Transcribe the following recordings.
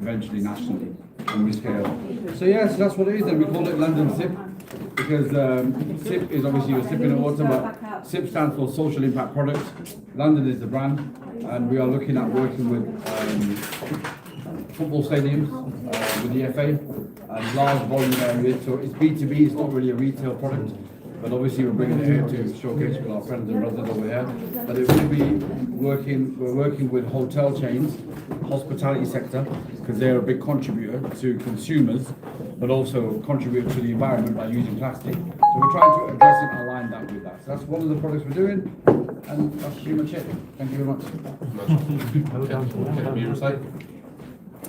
eventually nationally when we scale. So yes, that's what it is, and we call it London SIP because SIP is obviously a sip in the water, but SIP stands for Social Impact Products. London is the brand, and we are looking at working with football stadiums, with the FA, and large volume areas. So it's B2B, it's not really a retail product. But obviously we're bringing it here to showcase with our friends and brothers over here. But it will be we're working with hotel chains, hospitality sector, because they're a big contributor to consumers, but also contribute to the environment by using plastic. So we're trying to address and align that with that. So that's one of the products we're doing, and that's pretty much it. Thank you very much. Can be recycled.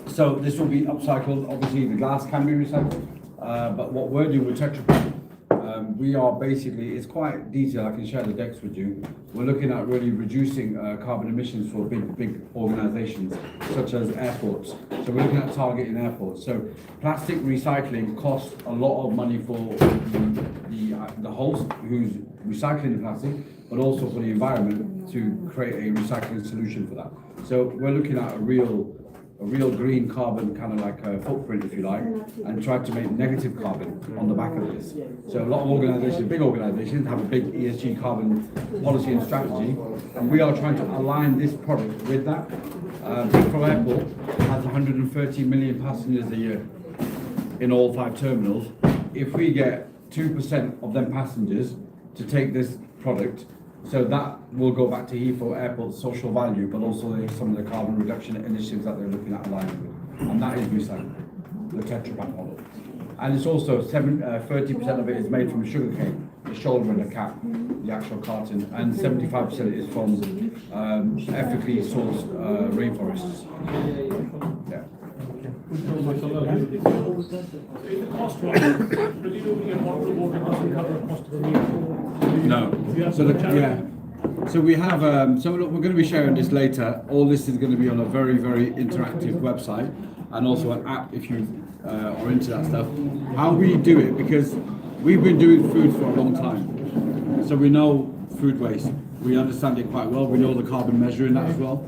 So this will be upcycled. Obviously the glass can be recycled, but what we're doing with Tetra Pak, we are basically, it's quite detailed, I can share the decks with you. We're looking at really reducing carbon emissions for big organizations such as airports. So we're looking at targeting airports. So plastic recycling costs a lot of money for the host who's recycling the plastic, but also for the environment to create a recycling solution for that. So we're looking at a real green carbon kind of like a footprint, if you like, and try to make negative carbon on the back of this. So a lot of organizations, big organizations, have a big ESG carbon policy and strategy, and we are trying to align this product with that. Heathrow Airport has 130 million passengers a year in all 5 terminals. If we get 2% of them passengers to take this product, so that will go back to Heathrow Airport's social value, but also some of the carbon reduction initiatives that they're looking at aligning with. And that is recycled, the Tetra Pak model. And it's also 30% of it is made from sugar cane, the shoulder and the cap, the actual carton, and 75% is from ethically sourced rainforests. Yeah. No. So we have. So we're going to be sharing this later. All this is going to be on a very interactive website, and also an app if you are into that stuff. How we do it, because we've been doing food for a long time, so we know food waste. We understand it quite well. We know the carbon measuring that as well.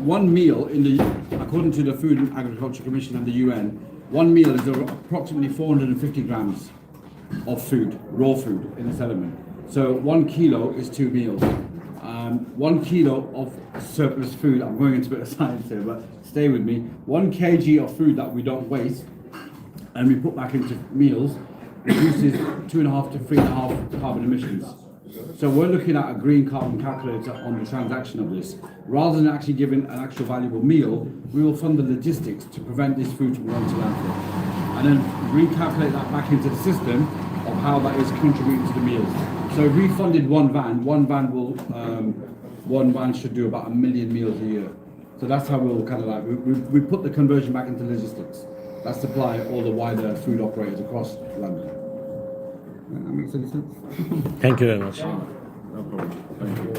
One meal according to the Food and Agriculture Commission and the UN, one meal is approximately 450 grams of food, raw food in this element. So 1 kilo is 2 meals. 1 kilo of surplus food, I'm going into a bit of science here, but stay with me. 1 kg of food that we don't waste and we put back into meals reduces 2.5 to 3.5 carbon emissions. So we're looking at a green carbon calculator on the transaction of this. Rather than actually giving an actual valuable meal, we will fund the logistics to prevent this food from going to landfill. And then recalculate that back into the system of how that is contributing to the meals. So if we funded one van should do about 1 million meals a year. So that's how we'll kind of like, we put the conversion back into logistics. That supply all the wider food operators across London. That makes any sense? Thank you very much. No problem. Thank you.